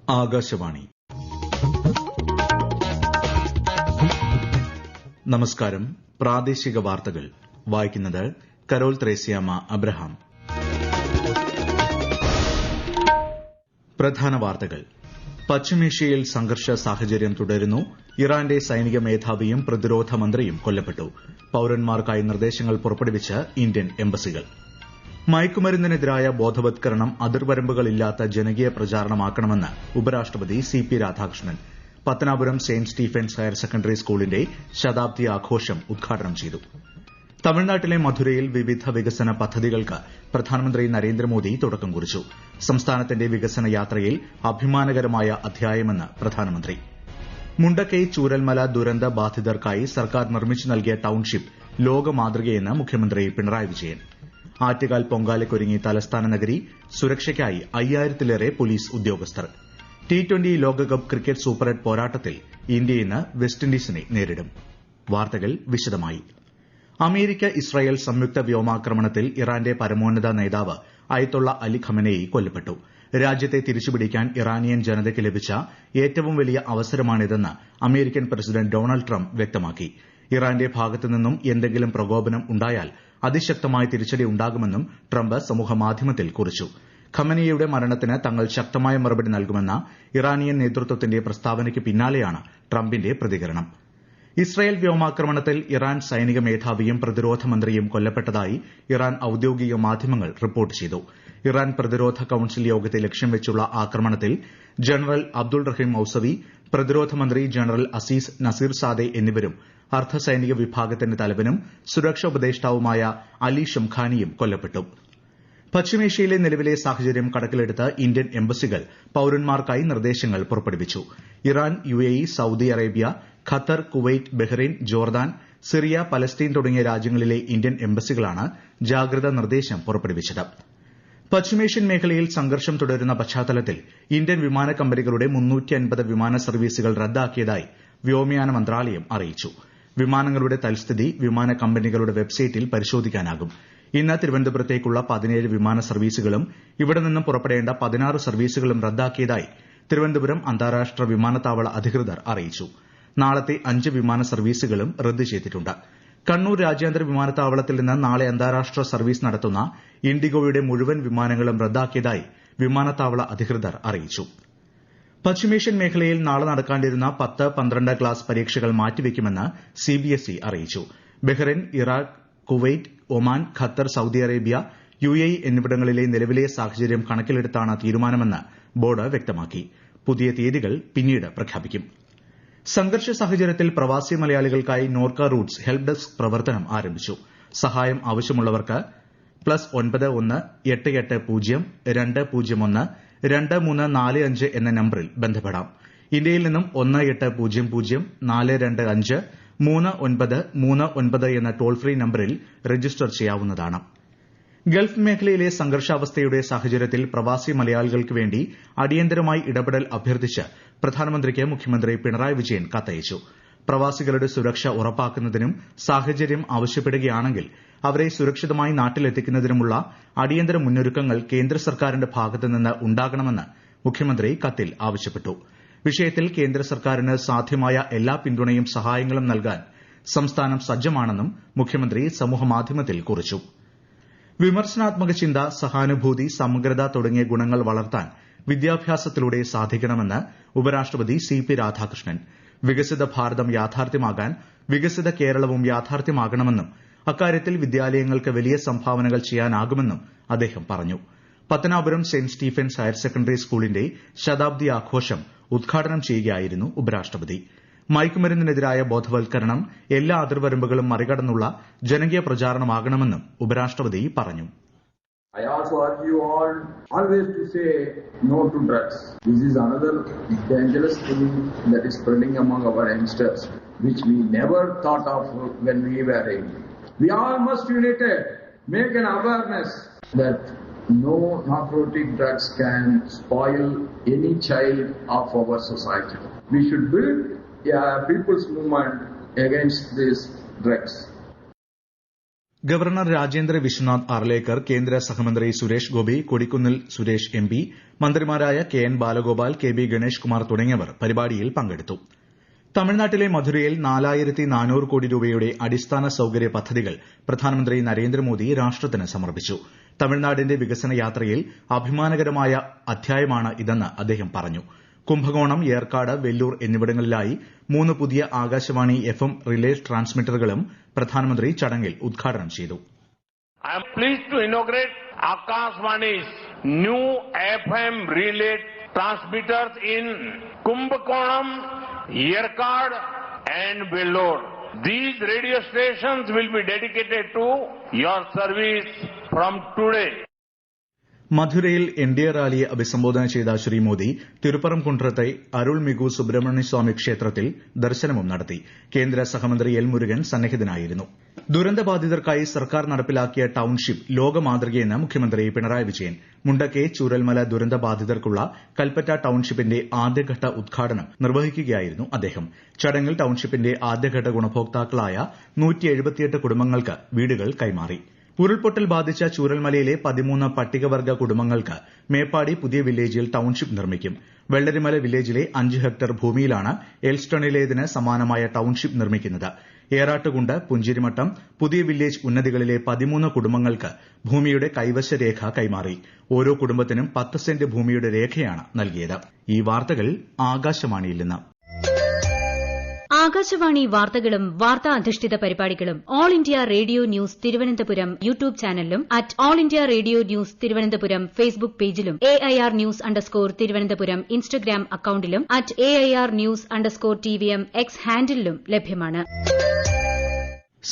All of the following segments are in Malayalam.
ആകാശവാണി. നമസ്കാരം. പ്രാദേശിക വാർത്തകൾ വായിക്കുന്നത് കരോൾ ത്രേസ്യാമ്മ അബ്രഹാം. പ്രധാന വാർത്തകൾ. പശ്ചിമേഷ്യയിൽ സംഘർഷ സാഹചര്യം തുടരുന്നു. ഇറാന്റെ സൈനിക മേധാവിയും പ്രതിരോധ മന്ത്രിയും കൊല്ലപ്പെട്ടു. പൌരന്മാർക്കായി നിർദ്ദേശങ്ങൾ പുറപ്പെടുവിച്ച് ഇന്ത്യൻ എംബസികൾ. മയക്കുമരുന്നിനെതിരായ ബോധവത്കരണം അതിർവരമ്പുകളില്ലാത്ത ജനകീയ പ്രചാരണമാക്കണമെന്ന് ഉപരാഷ്ട്രപതി C P. Radhakrishnan Pathanapuram saint Stephen's higher secondary സ്കൂളിന്റെ ശതാബ്ദി ആഘോഷം ഉദ്ഘാടനം ചെയ്തു. തമിഴ്നാട്ടിലെ മധുരയിൽ വിവിധ വികസന പദ്ധതികൾക്ക് പ്രധാനമന്ത്രി നരേന്ദ്രമോദി തുടക്കം കുറിച്ചു. സംസ്ഥാനത്തിന്റെ വികസന യാത്രയിൽ അഭിമാനകരമായ അധ്യായമെന്ന് പ്രധാനമന്ത്രി. മുണ്ടക്കൈ ചൂരൽമല ദുരന്ത ബാധിതർക്കായി സർക്കാർ നിർമ്മിച്ചു നൽകിയ ടൌൺഷിപ്പ് ലോകമാതൃകയെന്ന് മുഖ്യമന്ത്രി പിണറായി വിജയൻ. ആറ്റുകാൽ പൊങ്കാലയ്ക്കൊരുങ്ങി തലസ്ഥാന നഗരി. സുരക്ഷയ്ക്കായി 5000-ലേറെ പോലീസ് ഉദ്യോഗസ്ഥർ. T20 ലോകകപ്പ് ക്രിക്കറ്റ് സൂപ്പർ 8 പോരാട്ടത്തിൽ ഇന്ത്യ ഇന്ന് വെസ്റ്റ് ഇൻഡീസിനെ നേരിടും. വാർത്തകൾ വിശദമായി. അമേരിക്ക ഇസ്രായേൽ സംയുക്ത വ്യോമാക്രമണത്തിൽ ഇറാന്റെ പരമോന്നത നേതാവ് അയതൊള്ള അലി ഖമനേയി കൊല്ലപ്പെട്ടു. രാജ്യത്തെ തിരിച്ചുപിടിക്കാൻ ഇറാനിയൻ ജനതയ്ക്ക് ലഭിച്ച ഏറ്റവും വലിയ അവസരമാണിതെന്ന് അമേരിക്കൻ പ്രസിഡന്റ് ഡൊണാൾഡ് ട്രംപ് വ്യക്തമാക്കി. ഇറാന്റെ ഭാഗത്തുനിന്നും എന്തെങ്കിലും പ്രകോപനം ഉണ്ടായാൽ അതിശക്തമായ തിരിച്ചടി ഉണ്ടാകുമെന്നും ട്രംപ് സമൂഹമാധ്യമത്തിൽ കുറിച്ചു. ഖമനേയിയുടെ മരണത്തിന് തങ്ങൾ ശക്തമായ മറുപടി നൽകുമെന്ന ഇറാനിയൻ നേതൃത്വത്തിന്റെ പ്രസ്താവനയ്ക്ക് പിന്നാലെയാണ് ട്രംപിന്റെ പ്രതികരണം. ഇസ്രായേൽ വ്യോമാക്രമണത്തിൽ ഇറാൻ സൈനിക മേധാവിയും പ്രതിരോധ മന്ത്രിയും കൊല്ലപ്പെട്ടതായി ഇറാൻ ഔദ്യോഗിക മാധ്യമങ്ങൾ റിപ്പോർട്ട് ചെയ്തു. ഇറാൻ പ്രതിരോധ കൌൺസിൽ യോഗത്തെ ലക്ഷ്യം വെച്ചുള്ള ആക്രമണത്തിൽ ജനറൽ അബ്ദുൾ റഹീം മൌസവി, പ്രതിരോധ മന്ത്രി ജനറൽ അസീസ് നസീർസാദെ എന്നിവരും അർദ്ധസൈനിക വിഭാഗത്തിന്റെ തലവനും സുരക്ഷാ ഉപദേഷ്ടാവുമായ അലി ഷംഖാനിയും കൊല്ലപ്പെട്ടു. പശ്ചിമേഷ്യയിലെ നിലവിലെ സാഹചര്യം കണക്കിലെടുത്ത് ഇന്ത്യൻ എംബസികൾ പൌരന്മാർക്കായി നിർദ്ദേശങ്ങൾ പുറപ്പെടുവിച്ചു. Iran, UAE, Saudi Arabia, Qatar, Kuwait, Bahrain, Jordan, Syria, Palestine തുടങ്ങിയ രാജ്യങ്ങളിലെ ഇന്ത്യൻ എംബസികളാണ് ജാഗ്രതാ നിർദ്ദേശം പുറപ്പെടുവിച്ചത്. പശ്ചിമേഷ്യൻ മേഖലയിൽ സംഘർഷം തുടരുന്ന പശ്ചാത്തലത്തിൽ ഇന്ത്യൻ വിമാന കമ്പനികളുടെ 350 വിമാന സർവീസുകൾ റദ്ദാക്കിയതായി വ്യോമയാന മന്ത്രാലയം അറിയിച്ചു. വിമാനങ്ങളുടെ തൽസ്ഥിതി വിമാന കമ്പനികളുടെ വെബ്സൈറ്റിൽ പരിശോധിക്കാനാകും. ഇന്ന് തിരുവനന്തപുരത്തേക്കുള്ള 17 വിമാന സർവീസുകളും ഇവിടെ നിന്നും പുറപ്പെടേണ്ട 16 സർവീസുകളും റദ്ദാക്കിയതായി തിരുവനന്തപുരം അന്താരാഷ്ട്ര വിമാനത്താവള അധികൃതർ അറിയിച്ചു. നാളത്തെ 5 വിമാന സർവീസുകളും റദ്ദ് ചെയ്തിട്ടുണ്ട്. കണ്ണൂർ രാജ്യാന്തര വിമാനത്താവളത്തിൽ നിന്ന് നാളെ അന്താരാഷ്ട്ര സർവീസ് നടത്തുന്ന ഇൻഡിഗോയുടെ മുഴുവൻ വിമാനങ്ങളും റദ്ദാക്കിയതായി വിമാനത്താവള അധികൃതർ അറിയിച്ചു. പശ്ചിമേഷ്യൻ മേഖലയിൽ നാളെ നടക്കാനിരുന്ന 10, 12 ക്ലാസ് പരീക്ഷകൾ മാറ്റിവെക്കുമെന്ന് CBSE അറിയിച്ചു. Bahrain, Iraq, Kuwait, Oman, Qatar, Saudi Arabia, UAE എന്നിവിടങ്ങളിലെ നിലവിലെ സാഹചര്യം കണക്കിലെടുത്താണ് തീരുമാനമെന്ന് ബോർഡ് വ്യക്തമാക്കി. പുതിയ തീയതികൾ പിന്നീട് പ്രഖ്യാപിക്കും. സംഘർഷ സാഹചര്യത്തിൽ പ്രവാസി മലയാളികൾക്കായി നോർക്ക റൂട്ട്സ് ഹെൽപ്പ് ഡെസ്ക് പ്രവർത്തനം ആരംഭിച്ചു. സഹായം ആവശ്യമുള്ളവർക്ക് +91 880 201 2345 എന്ന നമ്പറിൽ ബന്ധപ്പെടാം. ഇന്ത്യയിൽ നിന്നും 1800 425 3939 എന്ന ടോൾ ഫ്രീ നമ്പറിൽ രജിസ്റ്റർ ചെയ്യാവുന്നതാണ്. ഗൾഫ് മേഖലയിലെ സംഘർഷാവസ്ഥയുടെ സാഹചര്യത്തിൽ പ്രവാസി മലയാളികൾക്ക് വേണ്ടി അടിയന്തരമായി ഇടപെടൽ അഭ്യർത്ഥിച്ച് പ്രധാനമന്ത്രിക്ക് മുഖ്യമന്ത്രി പിണറായി വിജയൻ കത്തയച്ചു. പ്രവാസികളുടെ സുരക്ഷ ഉറപ്പാക്കുന്നതിനും സാഹചര്യം ആവശ്യപ്പെടുകയാണെങ്കിൽ അവരെ സുരക്ഷിതമായി നാട്ടിലെത്തിക്കുന്നതിനുമുള്ള അടിയന്തര മുന്നൊരുക്കങ്ങൾ കേന്ദ്ര സർക്കാരിന്റെ ഭാഗത്തുനിന്ന് ഉണ്ടാകണമെന്ന് മുഖ്യമന്ത്രി കത്തിൽ ആവശ്യപ്പെട്ടു. വിഷയത്തിൽ കേന്ദ്ര സർക്കാരിന് സാധ്യമായ എല്ലാ പിന്തുണയും സഹായങ്ങളും നൽകാൻ സംസ്ഥാനം സജ്ജമാണെന്നും മുഖ്യമന്ത്രി സമൂഹമാധ്യമത്തിൽ കുറിച്ചു. വിമർശനാത്മക ചിന്ത, സഹാനുഭൂതി, സമഗ്രത തുടങ്ങിയ ഗുണങ്ങൾ വളർത്താൻ വിദ്യാഭ്യാസത്തിലൂടെ സാധിക്കണമെന്ന് ഉപരാഷ്ട്രപതി സി.പി. രാധാകൃഷ്ണൻ. വികസിത ഭാരതം യാഥാർത്ഥ്യമാകാൻ വികസിത കേരളവും യാഥാർത്ഥ്യമാകണമെന്നും അക്കാര്യത്തിൽ വിദ്യാലയങ്ങൾക്ക് വലിയ സംഭാവനകൾ ചെയ്യാനാകുമെന്നും അദ്ദേഹം പറഞ്ഞു. Pathanapuram saint Stephen's higher secondary സ്കൂളിന്റെ ശതാബ്ദി ആഘോഷം ഉദ്ഘാടനം ചെയ്യുകയായിരുന്നു ഉപരാഷ്ട്രപതി. മയക്കുമരുന്നിനെതിരായ ബോധവൽക്കരണം എല്ലാ അതിർവരമ്പുകളും മറികടന്നുള്ള ജനകീയ പ്രചാരണമാകണമെന്നും ഉപരാഷ്ട്രപതി പറഞ്ഞു. I also urge you all always to say no to drugs. This is another dangerous thing that is spreading among our youngsters, which we never thought of when we were young. We all must united make an awareness that no narcotic drugs can spoil any child of our society. We should build a people's movement against these drugs. Governor Rajendra Vishwanath Arlekar കേന്ദ്ര സഹമന്ത്രി സുരേഷ് ഗോപി കൊടിക്കുന്നിൽ സുരേഷ് എംപി മന്ത്രിമാരായ K N Balagopal K B Ganesh Kumar തുടങ്ങിയവർ പരിപാടിയിൽ പങ്കെടുത്തു. തമിഴ്നാട്ടിലെ മധുരയിൽ 4400 കോടി രൂപയുടെ അടിസ്ഥാന സൌകര്യ പദ്ധതികൾ പ്രധാനമന്ത്രി നരേന്ദ്രമോദി രാഷ്ട്രത്തിന് സമർപ്പിച്ചു. തമിഴ്നാടിന്റെ വികസന യാത്രയിൽ അഭിമാനകരമായ അധ്യായമാണ് ഇതെന്ന് അദ്ദേഹം പറഞ്ഞു. കുംഭകോണം, ഏർക്കാട്, വെല്ലൂർ എന്നിവിടങ്ങളിലായി 3 പുതിയ ആകാശവാണി FM റിലേ ട്രാൻസ്മിറ്ററുകളും പ്രധാനമന്ത്രി ചടങ്ങിൽ ഉദ്ഘാടനം ചെയ്തു. I am pleased to inaugurate Akashvani's new FM relay transmitters in Kumbhakonam, Yerkad and Vellore. These radio stations will be dedicated to your service from today. മധുരയിൽ എൻഡിഎ റാലിയെ അഭിസംബോധന ചെയ്ത ശ്രീ മോദി തിരുപ്പറംകുன்றത്തെ അരുൾമിഗു സുബ്രഹ്മണ്യസ്വാമി ക്ഷേത്രത്തിൽ ദർശനവും നടത്തി. കേന്ദ്ര സഹമന്ത്രി എൽ മുരുകൻ സന്നിഹിതനായിരുന്നു. ദുരന്തബാധിതർക്കായി സർക്കാർ നടപ്പിലാക്കിയ ടൌൺഷിപ്പ് ലോകമാതൃകയെന്ന് മുഖ്യമന്ത്രി പിണറായി വിജയൻ. മുണ്ടക്കെ ചൂരൽമല ദുരന്തബാധിതർക്കുള്ള കൽപ്പറ്റ ടൌൺഷിപ്പിന്റെ ആദ്യഘട്ട ഉദ്ഘാടനം നിർവഹിക്കുകയായിരുന്നു അദ്ദേഹം. ചടങ്ങിൽ ടൌൺഷിപ്പിന്റെ ആദ്യഘട്ട ഗുണഭോക്താക്കളായ 178 കുടുംബങ്ങൾക്ക് വീടുകൾ കൈമാറി. ഉരുൾപൊട്ടൽ ബാധിച്ച ചൂരൽമലയിലെ 13 പട്ടികവർഗ കുടുംബങ്ങൾക്ക് മേപ്പാടി പുതിയ വില്ലേജിൽ ടൌൺഷിപ്പ് നിർമ്മിക്കും. വെള്ളരിമല വില്ലേജിലെ 5 ഹെക്ടർ ഭൂമിയിലാണ് എൽസ്റ്റണിലേതിന് സമാനമായ ടൌൺഷിപ്പ് നിർമ്മിക്കുന്നത്. ഏറാട്ടുകുണ്ട്, പുഞ്ചിരിമട്ടം, പുതിയ വില്ലേജ് ഉന്നതികളിലെ 13 കുടുംബങ്ങൾക്ക് ഭൂമിയുടെ കൈവശ രേഖ കൈമാറി. ഓരോ കുടുംബത്തിനും 10 സെന്റ് ഭൂമിയുടെ രേഖയാണ് നൽകിയത്. ഈ വാർത്തകൾ ആകാശവാണിയിൽ നിന്ന്. ആകാശവാണി വാർത്തകളും വാർത്താ അധിഷ്ഠിത പരിപാടികളും All India Radio news Thiruvananthapuram YouTube ചാനലിലും at All India Radio news Thiruvananthapuram Facebook പേജിലും AIR ന്യൂസ് _ ഇൻസ്റ്റഗ്രാം അക്കൌണ്ടിലും at AIR news _TVM X ഹാൻഡിലും ലഭ്യമാണ്.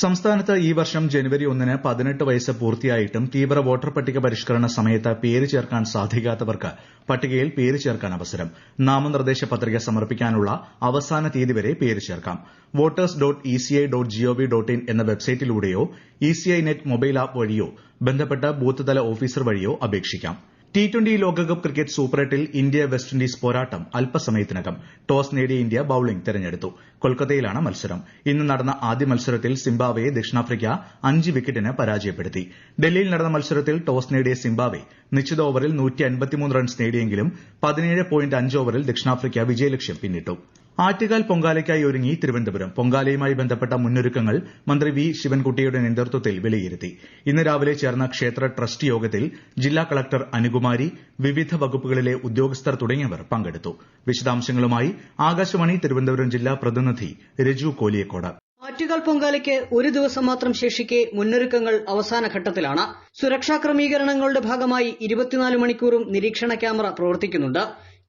സംസ്ഥാനത്ത് ഈ വർഷം ജനുവരി 1-ന് 18 വയസ്സ് പൂർത്തിയായിട്ടും തീവ്ര വോട്ടർ പട്ടിക പരിഷ്കരണ സമയത്ത് പേര് ചേർക്കാൻ സാധിക്കാത്തവർക്ക് പട്ടികയിൽ പേര് ചേർക്കാൻ അവസരം. നാമനിർദ്ദേശ പത്രിക സമർപ്പിക്കാനുള്ള അവസാന തീയതി വരെ പേര് ചേർക്കാം. voters.eci.gov.in എന്ന വെബ്സൈറ്റിലൂടെയോ ECI നെറ്റ് മൊബൈൽ ആപ്പ് വഴിയോ ബന്ധപ്പെട്ട ബൂത്ത് തല ഓഫീസർ വഴിയോ അപേക്ഷിക്കാം. T20 ലോകകപ്പ് ക്രിക്കറ്റ് സൂപ്പർ 8-ൽ ഇന്ത്യ വെസ്റ്റ് ഇൻഡീസ് പോരാട്ടം അല്പസമയത്തിനകം. ടോസ് നേടിയ ഇന്ത്യ ബൌളിംഗ് തെരഞ്ഞെടുത്തു. കൊൽക്കത്തയിലാണ് മത്സരം. ഇന്ന് നടന്ന ആദ്യ മത്സരത്തിൽ സിംബാബ്വെയെ ദക്ഷിണാഫ്രിക്ക 5 വിക്കറ്റിന് പരാജയപ്പെടുത്തി. ഡൽഹിയിൽ നടന്ന മത്സരത്തിൽ ടോസ് നേടിയ സിംബാബ്വെ നിശ്ചിത ഓവറിൽ 153 റൺസ് നേടിയെങ്കിലും 17.5 ഓവറിൽ ദക്ഷിണാഫ്രിക്ക വിജയലക്ഷ്യം പിന്നിട്ടു. ആറ്റുകാൽ പൊങ്കാലയ്ക്കായി ഒരുങ്ങി തിരുവനന്തപുരം. പൊങ്കാലയുമായി ബന്ധപ്പെട്ട മുന്നൊരുക്കങ്ങൾ മന്ത്രി വി ശിവൻകുട്ടിയുടെ നേതൃത്വത്തിൽ വിലയിരുത്തി. ഇന്ന് രാവിലെ ചേർന്ന ക്ഷേത്ര ട്രസ്റ്റ് യോഗത്തിൽ ജില്ലാ കളക്ടർ അനുകുമാരി, വിവിധ വകുപ്പുകളിലെ ഉദ്യോഗസ്ഥർ തുടങ്ങിയവർ പങ്കെടുത്തു. വിശദാംശങ്ങളുമായി ആകാശവാണി തിരുവനന്തപുരം ജില്ലാ പ്രതിനിധി രജു കോലിയക്കോട്. ആറ്റുകാൽ പൊങ്കാലയ്ക്ക് ഒരു ദിവസം മാത്രം ശേഷിക്കെ മുന്നൊരുക്കങ്ങൾ അവസാന ഘട്ടത്തിലാണ്. സുരക്ഷാ ക്രമീകരണങ്ങളുടെ ഭാഗമായി 24 മണിക്കൂറും നിരീക്ഷണ ക്യാമറ പ്രവർത്തിക്കുന്നുണ്ട്.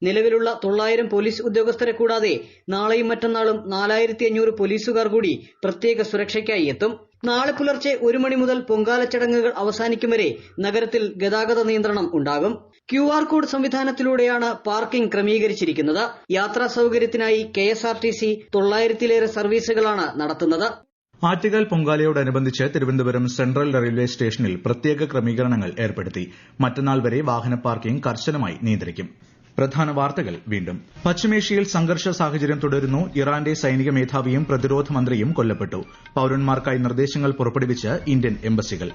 നിലവിലുള്ള 900 പോലീസ് ഉദ്യോഗസ്ഥരെ കൂടാതെ നാളെയും മറ്റന്നാളും 4500 പോലീസുകാർ കൂടി പ്രത്യേക സുരക്ഷയ്ക്കായി എത്തും. നാളെ പുലർച്ചെ 1 മണി മുതൽ പൊങ്കാല ചടങ്ങുകൾ അവസാനിക്കും വരെ നഗരത്തിൽ ഗതാഗത നിയന്ത്രണം ഉണ്ടാകും. QR കോഡ് സംവിധാനത്തിലൂടെയാണ് പാർക്കിംഗ് ക്രമീകരിച്ചിരിക്കുന്നത്. യാത്രാ സൌകര്യത്തിനായി KSRTC 900-ലേറെ സർവീസുകളാണ് നടത്തുന്നത്. ആറ്റുകാൽ പൊങ്കാലയോടനുബന്ധിച്ച് തിരുവനന്തപുരം സെൻട്രൽ റെയിൽവേ സ്റ്റേഷനിൽ പ്രത്യേക ക്രമീകരണങ്ങൾ ഏർപ്പെടുത്തി. മറ്റന്നാൾ വരെ വാഹന പാർക്കിംഗ് കർശനമായി നിയന്ത്രിക്കും. പ്രധാന വാർത്തകൾ വീണ്ടും. പശ്ചിമേഷ്യയിൽ സംഘർഷ സാഹചര്യം തുടരുന്നു. ഇറാന്റെ സൈനിക മേധാവിയും പ്രതിരോധ മന്ത്രിയും കൊല്ലപ്പെട്ടു. പൌരന്മാർക്കായി നിർദ്ദേശങ്ങൾ പുറപ്പെടുവിച്ച് ഇന്ത്യൻ എംബസികൾ.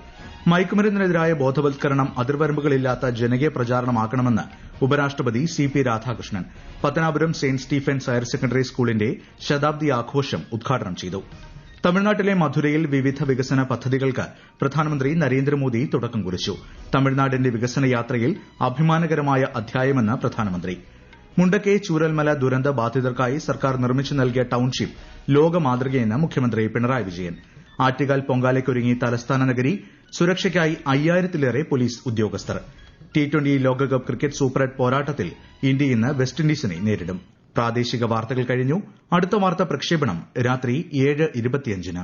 മയക്കുമരുന്നിനെതിരായ ബോധവൽക്കരണം അതിർവരമ്പുകളില്ലാത്ത ജനകീയ പ്രചാരണമാക്കണമെന്ന് ഉപരാഷ്ട്രപതി CP Radhakrishnan. Pathanapuram saint Stephen's higher secondary സ്കൂളിന്റെ ശതാബ്ദി ആഘോഷം ഉദ്ഘാടനം ചെയ്തു. തമിഴ്നാട്ടിലെ മധുരയിൽ വിവിധ വികസന പദ്ധതികൾക്ക് പ്രധാനമന്ത്രി നരേന്ദ്രമോദി തുടക്കം കുറിച്ചു. തമിഴ്നാടിന്റെ വികസന യാത്രയിൽ അഭിമാനകരമായ അധ്യായമെന്ന് പ്രധാനമന്ത്രി. മുണ്ടക്കെ ചൂരൽമല ദുരന്ത ബാധിതർക്കായി സർക്കാർ നിർമ്മിച്ചു നൽകിയ ടൌൺഷിപ്പ് ലോകമാതൃകയെന്ന് മുഖ്യമന്ത്രി പിണറായി വിജയൻ. ആറ്റുകാൽ പൊങ്കാലയ്ക്കൊരുങ്ങി തലസ്ഥാന നഗരി. സുരക്ഷയ്ക്കായി 5000-ലേറെ പോലീസ് ഉദ്യോഗസ്ഥർ. T20 ലോകകപ്പ് ക്രിക്കറ്റ് സൂപ്പർ 8 പോരാട്ടത്തിൽ ഇന്ത്യ ഇന്ന് വെസ്റ്റ് ഇൻഡീസിനെ നേരിടും. പ്രാദേശിക വാർത്തകൾ കഴിഞ്ഞു. അടുത്ത വാർത്താ പ്രക്ഷേപണം രാത്രി 7:25-ന്.